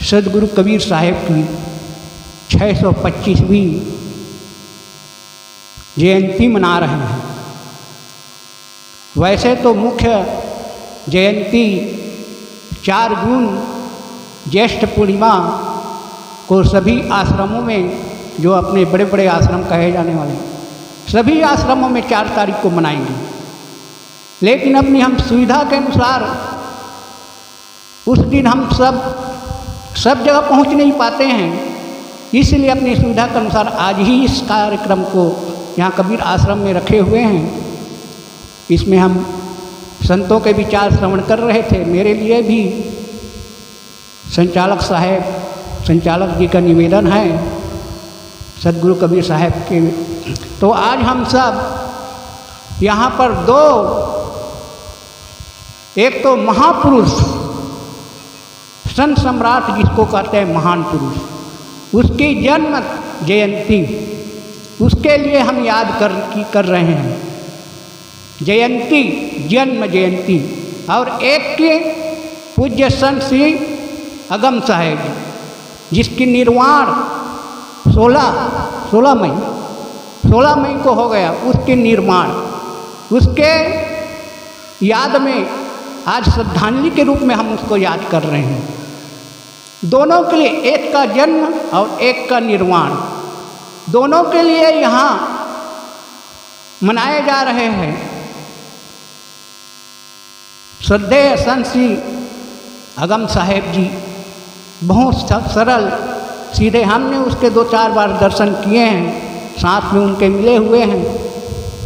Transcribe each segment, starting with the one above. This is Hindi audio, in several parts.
सदगुरु कबीर साहब की 625वीं जयंती मना रहे हैं। वैसे तो मुख्य जयंती 4 जून ज्येष्ठ पूर्णिमा को सभी आश्रमों में, जो अपने बड़े बड़े आश्रम कहे जाने वाले, सभी आश्रमों में 4 तारीख को मनाएंगे। लेकिन अपनी हम सुविधा के अनुसार उस दिन हम सब जगह पहुंच नहीं पाते हैं, इसलिए अपनी सुविधा के अनुसार आज ही इस कार्यक्रम को यहाँ कबीर आश्रम में रखे हुए हैं। इसमें हम संतों के विचार श्रवण कर रहे थे। मेरे लिए भी संचालक जी का निवेदन है सदगुरु कबीर साहब के। तो आज हम सब यहाँ पर एक तो महापुरुष, संत सम्राट जिसको कहते हैं महान पुरुष, उसकी जन्म जयंती, उसके लिए हम याद कर रहे हैं। जयंती, जन्म जयंती। और एक के पूज्य संत श्री अगम साहेब, जिसकी निर्वाण 16 मई को हो गया, उसके निर्माण, उसके याद में आज श्रद्धांजलि के रूप में हम उसको याद कर रहे हैं। दोनों के लिए, एक का जन्म और एक का निर्वाण, दोनों के लिए यहाँ मनाए जा रहे हैं। श्रद्धेय संत श्री अगम साहेब जी बहुत सरल सीधे, हमने उसके 2-4 बार दर्शन किए हैं, साथ में उनके मिले हुए हैं।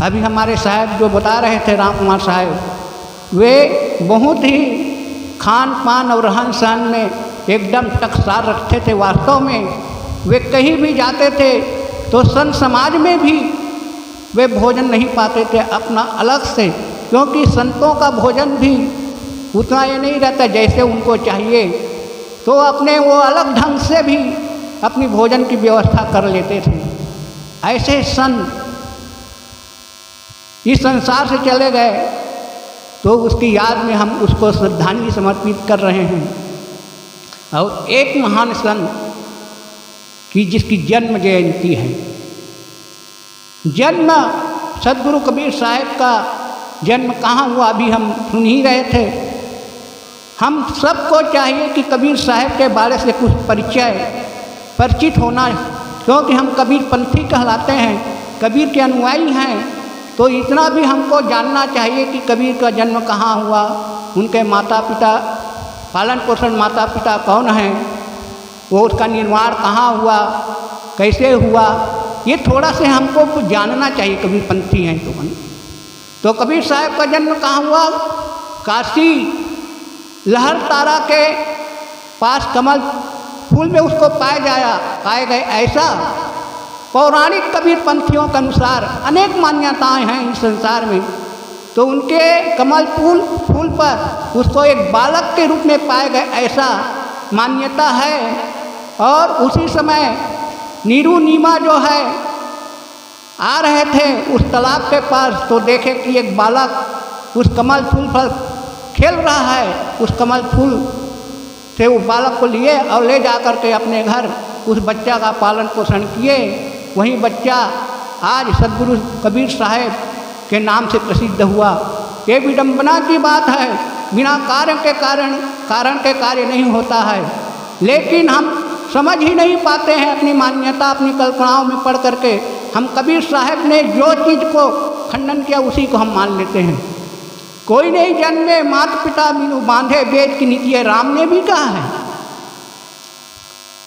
अभी हमारे साहब जो बता रहे थे, राम कुमार साहब, वे बहुत ही खान पान और रहन सहन में एकदम टकसार रखते थे। वास्तव में वे कहीं भी जाते थे तो संत समाज में भी वे भोजन नहीं पाते थे अपना अलग से, क्योंकि संतों का भोजन भी उतना ये नहीं रहता जैसे उनको चाहिए, तो अपने वो अलग ढंग से भी अपनी भोजन की व्यवस्था कर लेते थे। ऐसे संत इस संसार से चले गए, तो उसकी याद में हम उसको श्रद्धांजलि समर्पित कर रहे हैं। और एक महान संत की जिसकी जन्म जयंती है, जन्म सदगुरु कबीर साहब का जन्म कहाँ हुआ अभी हम सुन ही रहे थे। हम सबको चाहिए कि कबीर साहब के बारे से कुछ परिचित होना, क्योंकि हम कबीर पंथी कहलाते हैं, कबीर के अनुयायी हैं। तो इतना भी हमको जानना चाहिए कि कबीर का जन्म कहाँ हुआ, उनके माता पिता, पालन पोषण माता पिता कौन हैं, वो उसका निर्माण कहाँ हुआ, कैसे हुआ, ये थोड़ा से हमको कुछ जानना चाहिए, कबीर पंथी हैं तो कबीर साहब का जन्म कहाँ हुआ? काशी लहर तारा के पास कमल फूल में उसको पाए गए। ऐसा पौराणिक कबीर पंथियों के अनुसार अनेक मान्यताएं हैं इस संसार में। तो उनके कमल फूल पर उसको एक बालक के रूप में पाए गए, ऐसा मान्यता है। और उसी समय नीरू नीमा जो है आ रहे थे उस तालाब के पास, तो देखे कि एक बालक उस कमल फूल पर खेल रहा है। उस कमल फूल से उस बालक को लिए और ले जा कर के अपने घर उस बच्चा का पालन पोषण किए। वही बच्चा आज सदगुरु कबीर साहब के नाम से प्रसिद्ध हुआ। ये विडंबना की बात है, बिना कारण के कार्य नहीं होता है। लेकिन हम समझ ही नहीं पाते हैं अपनी मान्यता, अपनी कल्पनाओं में पढ़ करके हम कबीर साहब ने जो चीज़ को खंडन किया उसी को हम मान लेते हैं। कोई नहीं जन्मे माता पिता बिनु बांधे, वेद की नीति है, राम ने भी कहा है।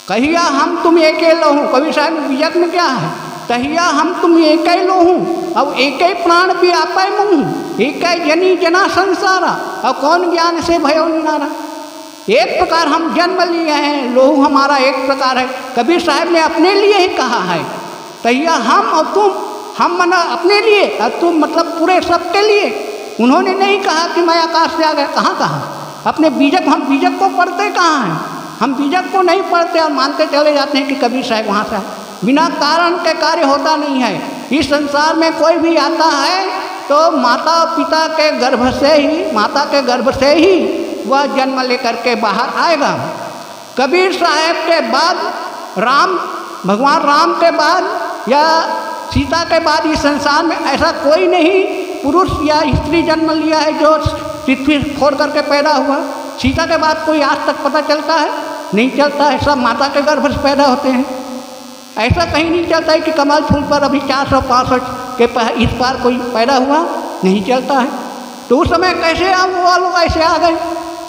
कहिया हम तुम एके लोहूं, कबीर साहब विजक में क्या है? तहिया हम तुम एक लोहूं, अब एक प्राण भी आपै मुँह, एक जनी जना संसारा, और कौन ज्ञान से भयो निनारा। एक प्रकार हम जन्म लिए हैं, लोहू हमारा एक प्रकार है। कबीर साहब ने अपने लिए ही कहा है, तहिया हम और तुम, हम मना अपने लिए और तुम मतलब पूरे सबके लिए। उन्होंने नहीं कहा कि मैं आकाश से आ गया, कहाँ कहा अपने बीजक, हम बीजक को पढ़ते कहाँ हैं? हम बीजक को नहीं पढ़ते और मानते चले जाते हैं कि कबीर साहब वहाँ से। बिना कारण के कार्य होता नहीं है। इस संसार में कोई भी आता है तो माता पिता के गर्भ से ही, माता के गर्भ से ही वह जन्म लेकर के बाहर आएगा। कबीर साहब के बाद भगवान राम के बाद या सीता के बाद इस संसार में ऐसा कोई नहीं पुरुष या स्त्री जन्म लिया है जो पृथ्वी फोड़ करके पैदा हुआ। सीता के बाद कोई आज तक पता चलता है? नहीं चलता है। सब माता के गर्भ से पैदा होते हैं। ऐसा कहीं नहीं चलता है कि कमल फूल पर अभी 465 के इस पार कोई पैदा हुआ, नहीं चलता है। तो उस समय कैसे वो लोग ऐसे आ गए?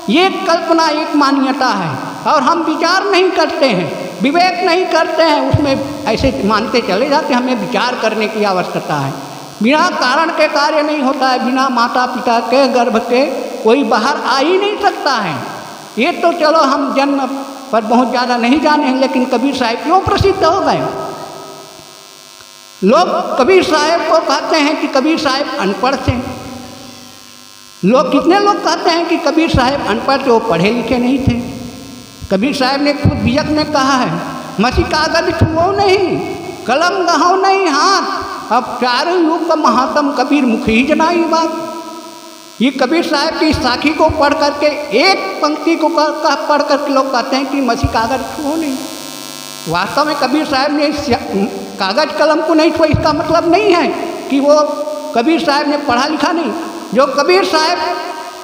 ये कल्पना, एक मान्यता है और हम विचार नहीं करते हैं, विवेक नहीं करते हैं, उसमें ऐसे मानते चले जाते हैं। हमें विचार करने की आवश्यकता है। बिना कारण के कार्य नहीं होता है। बिना माता पिता के गर्भ के कोई बाहर आ ही नहीं सकता है। ये तो चलो हम जन्म पर बहुत ज़्यादा नहीं जाने हैं, लेकिन कबीर साहब क्यों प्रसिद्ध हो गए? लोग कबीर साहब को कहते हैं कि कबीर साहब अनपढ़ थे। कितने लोग कहते हैं कि कबीर साहब अनपढ़ थे, वो पढ़े लिखे नहीं थे। कबीर साहब ने खुद बिजक में कहा है, मसी कागज छुओ नहीं, कलम गहो नहीं हाथ, अब चारों युग का महात्म कबीर मुख ही जनाई बात। ये कबीर साहब की साखी को पढ़ करके, एक पंक्ति को पढ़ करके लोग कहते हैं कि मसी कागज छुओ नहीं। वास्तव में कबीर साहब ने कागज कलम को नहीं छुआ, इसका मतलब नहीं है कि वो कबीर साहब ने पढ़ा लिखा नहीं। जो कबीर साहब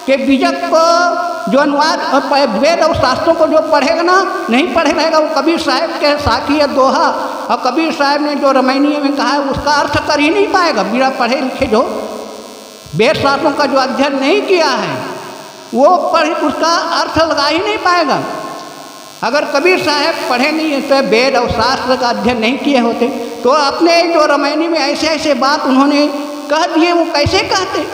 के बीजक को जो अनुवाद और वेद और शास्त्रों को जो पढ़ेगा ना, नहीं पढ़े रहेगा, वो कबीर साहब के साखी या दोहा और कबीर साहब ने जो रामायणीय में कहा है उसका अर्थ कर ही नहीं पाएगा। बिना पढ़े लिखे जो वेद शास्त्रों का जो अध्ययन नहीं किया है वो उसका अर्थ लगा ही नहीं पाएगा। अगर कबीर साहब पढ़े नहीं है तो वेद और शास्त्र का अध्ययन नहीं किए होते तो अपने जो रामायणी में ऐसे ऐसे बात उन्होंने कह दिए, वो कैसे कहते?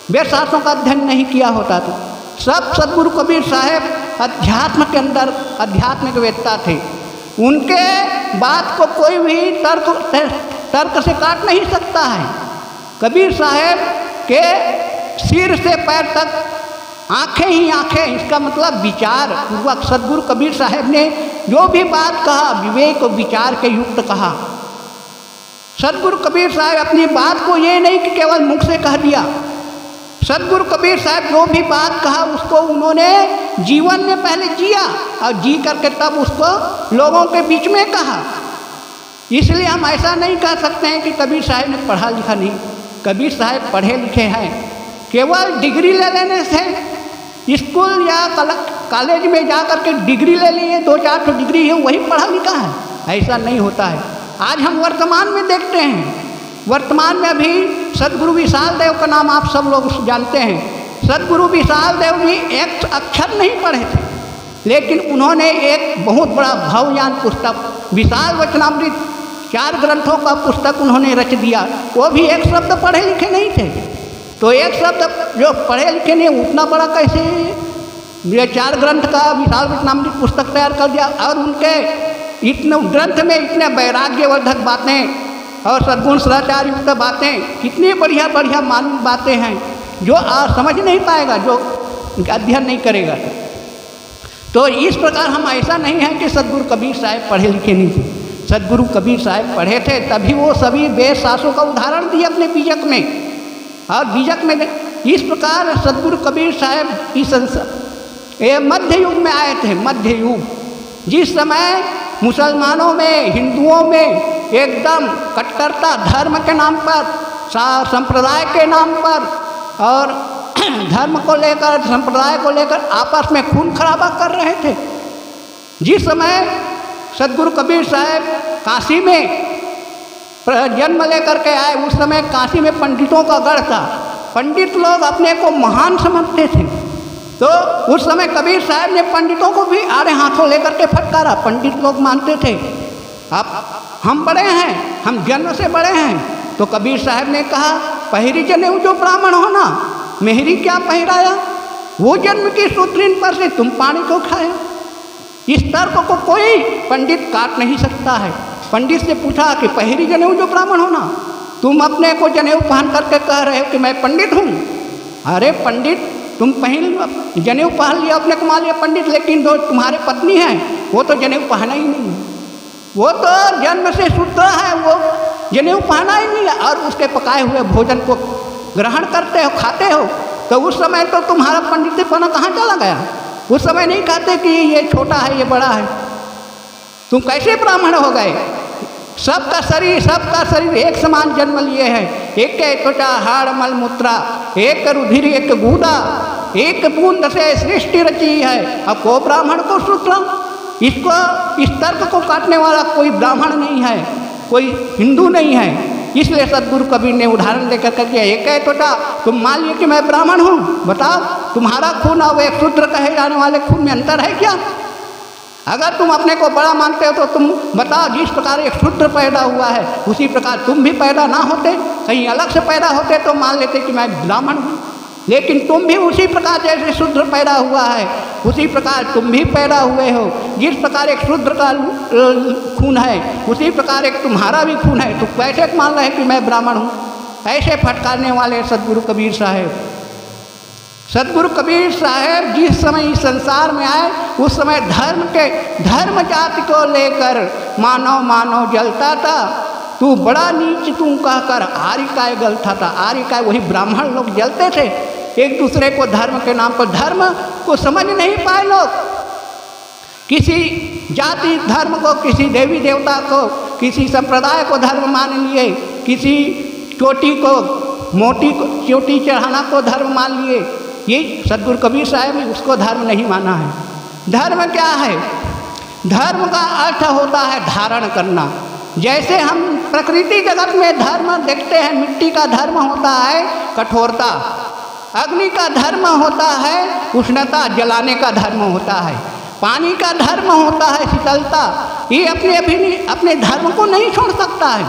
वेद शास्त्रों का अध्ययन नहीं किया होता तो। सब सदगुरु कबीर साहब अध्यात्म के अंदर आध्यात्मिक वेत्ता थे। उनके बात को कोई भी तर्क से काट नहीं सकता है। कबीर साहब के सिर से पैर तक आंखें ही आंखें, इसका मतलब विचार पूर्वक सदगुरु कबीर साहब ने जो भी बात कहा विवेक और विचार के युक्त कहा। सदगुरु कबीर साहब अपनी बात को ये नहीं कि केवल मुख से कह दिया। सदगुरु कबीर साहब जो भी बात कहा उसको उन्होंने जीवन में पहले जिया और जी करके तब उसको लोगों के बीच में कहा। इसलिए हम ऐसा नहीं कह सकते हैं कि कबीर साहब ने पढ़ा लिखा नहीं। कबीर साहब पढ़े लिखे हैं। केवल डिग्री ले लेने से, स्कूल या कॉलेज में जा कर के डिग्री ले लिए, 2-4 डिग्री है वही पढ़ा लिखा है, ऐसा नहीं होता है। आज हम वर्तमान में देखते हैं, वर्तमान में अभी सदगुरु विशाल देव का नाम आप सब लोग जानते हैं। सदगुरु विशाल देव भी एक अक्षर नहीं पढ़े थे, लेकिन उन्होंने एक बहुत बड़ा भवयान पुस्तक विशाल वचनामृत 4 ग्रंथों का पुस्तक उन्होंने रच दिया। वो भी एक शब्द पढ़े लिखे नहीं थे। तो एक शब्द जो पढ़े लिखे नहीं उतना बड़ा कैसे ये 4 ग्रंथ का विशाल वचनामृत पुस्तक तैयार कर दिया। और उनके इतने ग्रंथ में इतने वैराग्यवर्धक बातें और सद्गुण सदाचार युक्त बातें, कितनी बढ़िया बढ़िया मालूम बातें हैं जो समझ नहीं पाएगा जो अध्ययन नहीं करेगा। तो इस प्रकार हम ऐसा नहीं है कि सदगुरु कबीर साहब पढ़े लिखे नहीं थे। सदगुरु कबीर साहब पढ़े थे, तभी वो सभी वेद शास्त्रों का उदाहरण दिए अपने बीजक में। और बीजक में इस प्रकार सदगुरु कबीर साहब इस मध्य युग में आए थे। मध्य युग, जिस समय मुसलमानों में, हिंदुओं में एकदम कट्टरता धर्म के नाम पर, संप्रदाय के नाम पर और धर्म को लेकर, संप्रदाय को लेकर आपस में खून खराबा कर रहे थे। जिस समय सदगुरु कबीर साहब काशी में जन्म लेकर के आए, उस समय काशी में पंडितों का गढ़ था। पंडित लोग अपने को महान समझते थे। तो उस समय कबीर साहब ने पंडितों को भी आड़े हाथों लेकर के फटकारा। पंडित लोग मानते थे अब हम बड़े हैं, हम जन्म से बड़े हैं। तो कबीर साहब ने कहा, पहरी जनेऊ जो ब्राह्मण हो ना, मेहरी क्या पहराया, वो जन्म की सूत्रीन पर से तुम पानी को खाए। इस तर्क को कोई पंडित काट नहीं सकता है। पंडित से पूछा कि पहरी जनेऊ जो ब्राह्मण हो ना, तुम अपने को जनेऊ पहन करके कह रहे हो कि मैं पंडित हूँ। अरे पंडित, तुम पहन जनेऊ पहन लिया, अपने को मान लिया पंडित, लेकिन जो तुम्हारे पत्नी है वो तो जनेऊ पहना ही नहीं, वो तो जन्म से शुद्ध है, वो जनेऊ पहना ही नहीं है और उसके पकाए हुए भोजन को ग्रहण करते हो, खाते हो। तो उस समय तो तुम्हारा पंडितपना कहाँ चला गया? उस समय नहीं कहते कि ये छोटा है ये बड़ा है। तुम कैसे ब्राह्मण हो गए? सबका शरीर एक समान जन्म लिए है। एक त्वचा हाड़ मल मूत्रा, एक रुधिर एक गूदा, एक बूंद से सृष्टि रची है। अब को ब्राह्मण को शूद्र, इसको इस तर्क को काटने वाला कोई ब्राह्मण नहीं है, कोई हिंदू नहीं है। इसलिए सदगुरु कबीर ने उदाहरण देकर कर दिया, एक है त्वचा, तुम मान लिया कि मैं ब्राह्मण हूँ, बताओ तुम्हारा खून और एक शूद्र कहे जाने वाले खून में अंतर है क्या? अगर तुम अपने को बड़ा मानते हो तो तुम बताओ, जिस प्रकार एक शूद्र पैदा हुआ है उसी प्रकार तुम भी पैदा ना होते, कहीं अलग से पैदा होते तो मान लेते कि मैं ब्राह्मण हूँ। लेकिन तुम भी उसी प्रकार जैसे शूद्र पैदा हुआ है उसी प्रकार तुम भी पैदा हुए हो। जिस प्रकार एक शूद्र का खून है उसी प्रकार एक तुम्हारा भी खून है, तो कैसे मान रहे कि मैं ब्राह्मण हूँ? ऐसे फटकारने वाले सदगुरु कबीर साहेब। सदगुरु कबीर साहेब जिस समय इस संसार में आए उस समय धर्म जाति को लेकर मानव जलता था। तू बड़ा नीच तू कहकर आर्य काय गलता था। आर्य काय वही ब्राह्मण लोग जलते थे एक दूसरे को धर्म के नाम पर। धर्म को समझ नहीं पाए लोग, किसी जाति धर्म को, किसी देवी देवता को, किसी संप्रदाय को धर्म मान लिए, किसी चोटी को मोटी को चोटी चढ़ाना को धर्म मान लिए। ये सदगुरु कबीर साहब ने उसको धर्म नहीं माना है। धर्म क्या है? धर्म का अर्थ होता है धारण करना। जैसे हम प्रकृति जगत में धर्म देखते हैं, मिट्टी का धर्म होता है कठोरता, अग्नि का धर्म होता है उष्णता, जलाने का धर्म होता है, पानी का धर्म होता है शीतलता। ये अपने धर्म को नहीं छोड़ सकता है।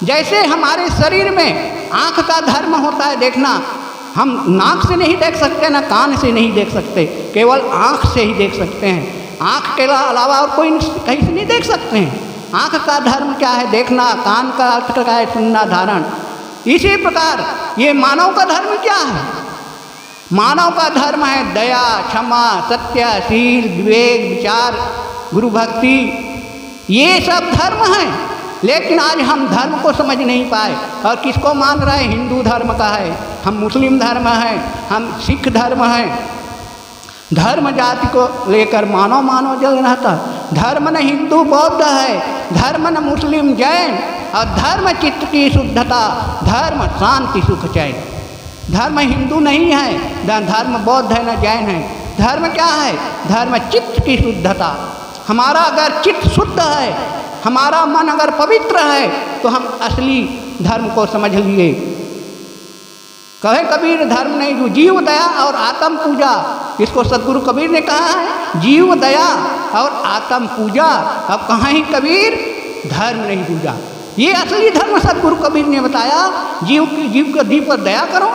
जैसे हमारे शरीर में आँख का धर्म होता है देखना, हम नाक से नहीं देख सकते ना कान से नहीं देख सकते, केवल आँख से ही देख सकते हैं। आँख के अलावा और कोई कहीं से नहीं देख सकते हैं। आँख का धर्म क्या है? देखना। कान का अर्थ क्या है? सुनना, धारण। इसी प्रकार ये मानव का धर्म क्या है? मानव का धर्म है दया, क्षमा, सत्य, शील, विवेक, विचार, गुरु भक्ति। ये सब धर्म हैं। लेकिन आज हम धर्म को समझ नहीं पाए और किसको मान रहे हैं? हिंदू धर्म का है, हम मुस्लिम धर्म है, हम सिख धर्म है। धर्म जाति को लेकर मानव जल रहता। धर्म न हिंदू बौद्ध है, धर्म न मुस्लिम जैन, और धर्म चित्त की शुद्धता, धर्म शांति सुख चैन। धर्म हिंदू नहीं है, धर्म बौद्ध है न जैन है। धर्म क्या है? धर्म चित्त की शुद्धता। हमारा अगर चित्त शुद्ध है, हमारा मन अगर पवित्र है तो हम असली धर्म को समझ लिए। कहे कबीर धर्म नहीं जो जीव दया और आत्म पूजा। इसको सदगुरु कबीर ने कहा है जीव दया और आत्म पूजा। अब कहाँ ही कबीर धर्म नहीं पूजा। ये असली धर्म सदगुरु कबीर ने बताया। जीव पर दया करो,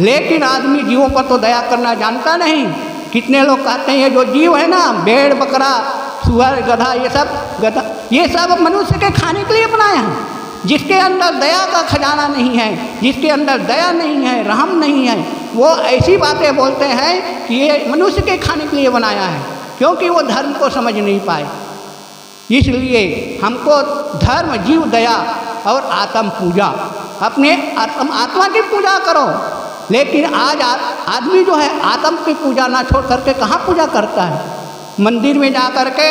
लेकिन आदमी जीवों पर तो दया करना जानता नहीं। कितने लोग कहते हैं जो जीव है ना, भेड़ बकरा सुअर गधा, ये सब मनुष्य के खाने के लिए बनाए हैं। जिसके अंदर दया का खजाना नहीं है, जिसके अंदर दया नहीं है, रहम नहीं है, वो ऐसी बातें बोलते हैं कि ये मनुष्य के खाने के लिए बनाया है, क्योंकि वो धर्म को समझ नहीं पाए। इसलिए हमको धर्म, जीव दया और आत्म पूजा, अपने आत्मा की पूजा करो। लेकिन आज आदमी जो है आत्म की पूजा ना छोड़ करके कहाँ पूजा करता है? मंदिर में जा कर के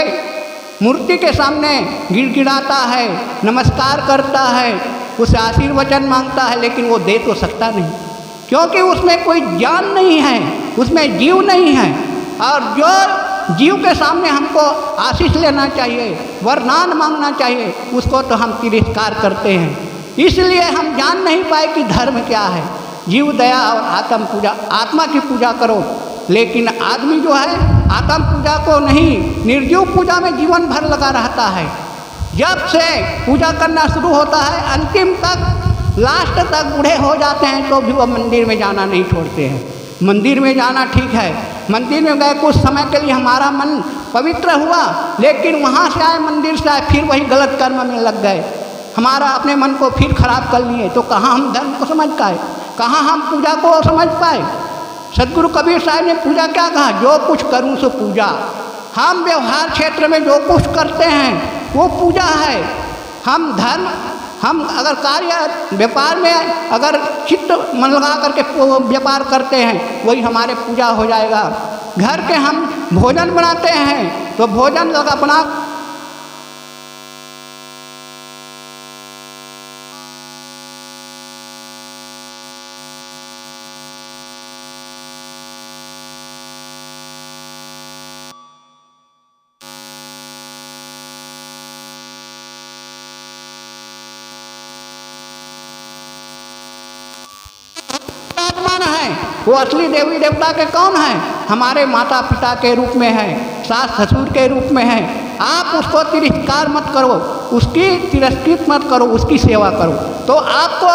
मूर्ति के सामने गिड़गिड़ाता है, नमस्कार करता है, उससे आशीर्वचन मांगता है, लेकिन वो दे तो सकता नहीं, क्योंकि उसमें कोई ज्ञान नहीं है, उसमें जीव नहीं है। और जो जीव के सामने हमको आशीष लेना चाहिए, वरदान मांगना चाहिए, उसको तो हम तिरस्कार करते हैं। इसलिए हम जान नहीं पाए कि धर्म क्या है। जीव दया और आत्म पूजा, आत्मा की पूजा करो। लेकिन आदमी जो है आत्म पूजा को नहीं, निर्जीव पूजा में जीवन भर लगा रहता है। जब से पूजा करना शुरू होता है अंतिम तक, लास्ट तक बूढ़े हो जाते हैं तो भी वह मंदिर में जाना नहीं छोड़ते हैं। मंदिर में जाना ठीक है, मंदिर में गए कुछ समय के लिए हमारा मन पवित्र हुआ, लेकिन वहाँ से आए मंदिर से आए फिर वही गलत कर्म में लग गए, हमारा अपने मन को फिर खराब कर लिए। तो कहाँ हम धर्म को समझ पाए, कहाँ हम पूजा को समझ पाए? सदगुरु कबीर साहब ने पूजा क्या कहा? जो कुछ करूँ सो पूजा। हम व्यवहार क्षेत्र में जो कुछ करते हैं वो पूजा है। हम धर्म हम अगर कार्य व्यापार में अगर चित्त मन लगा करके व्यापार करते हैं वही हमारे पूजा हो जाएगा। घर के हम भोजन बनाते हैं तो भोजन अगर बना है वो असली देवी देवता के कौन है? हमारे माता पिता के रूप में है, सास ससुर के रूप में है। आप उसको तिरस्कार मत करो, उसकी तिरस्कृत मत करो, उसकी सेवा करो तो आपको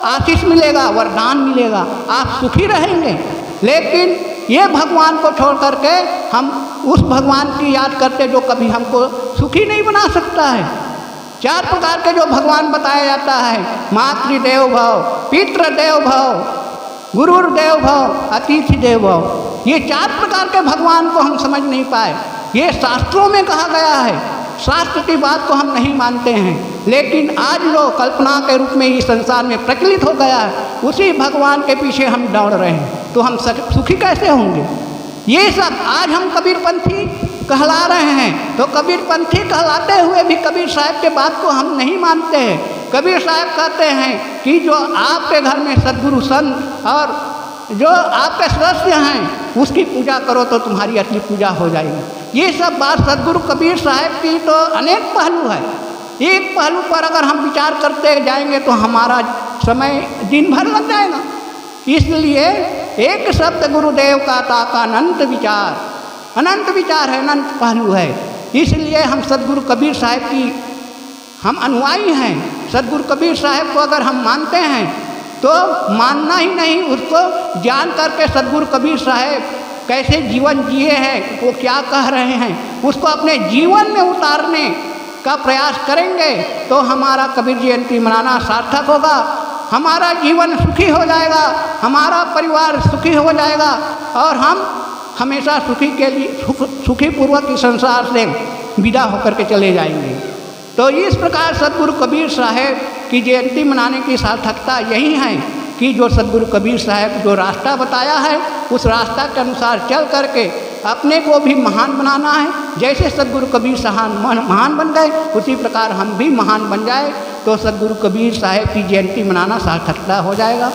आशीष मिलेगा, वरदान मिलेगा, आप सुखी रहेंगे। लेकिन ये भगवान को छोड़ करके हम उस भगवान की याद करते जो कभी हमको सुखी नहीं बना सकता है। 4 प्रकार के जो भगवान बताया जाता है, मातृदेव भव, पितृदेव भव, गुरुर्देव भव, अतिथि देव भव, ये 4 प्रकार के भगवान को हम समझ नहीं पाए। ये शास्त्रों में कहा गया है, शास्त्र की बात को हम नहीं मानते हैं। लेकिन आज जो कल्पना के रूप में इस संसार में प्रचलित हो गया है, उसी भगवान के पीछे हम दौड़ रहे हैं, तो हम सुखी कैसे होंगे? ये सब आज हम कबीरपंथी कहला रहे हैं, तो कबीरपंथी कहलाते हुए भी कबीर साहब के बात को हम नहीं मानते हैं। कबीर साहब कहते हैं कि जो आपके घर में सद्गुरु संत और जो आपके सदस्य हैं उसकी पूजा करो तो तुम्हारी असली पूजा हो जाएगी। ये सब बात सद्गुरु कबीर साहब की तो अनेक पहलू है। एक पहलू पर अगर हम विचार करते जाएंगे तो हमारा समय दिन भर लग जाएगा। इसलिए एक शब्द गुरुदेव का ताका अनंत विचार, अनंत विचार है, अनंत पहलू है। इसलिए हम सद्गुरु कबीर साहब की हम अनुयायी हैं। सद्गुरु कबीर साहब को अगर हम मानते हैं तो मानना ही नहीं, उसको जान करके सद्गुरु कबीर साहब कैसे जीवन जिए हैं, वो क्या कह रहे हैं, उसको अपने जीवन में उतारने का प्रयास करेंगे तो हमारा कबीर जयंती मनाना सार्थक होगा, हमारा जीवन सुखी हो जाएगा, हमारा परिवार सुखी हो जाएगा और हम हमेशा सुखी पूर्वक इस संसार से विदा होकर के चले जाएंगे। तो इस प्रकार सद्गुरु कबीर साहब की जयंती मनाने की सार्थकता यही है कि जो सद्गुरु कबीर साहब जो रास्ता बताया है उस रास्ता के अनुसार चल करके अपने को भी महान बनाना है। जैसे सद्गुरु कबीर साहब महान बन गए उसी प्रकार हम भी महान बन जाए तो सद्गुरु कबीर साहब की जयंती मनाना सार्थकता हो जाएगा।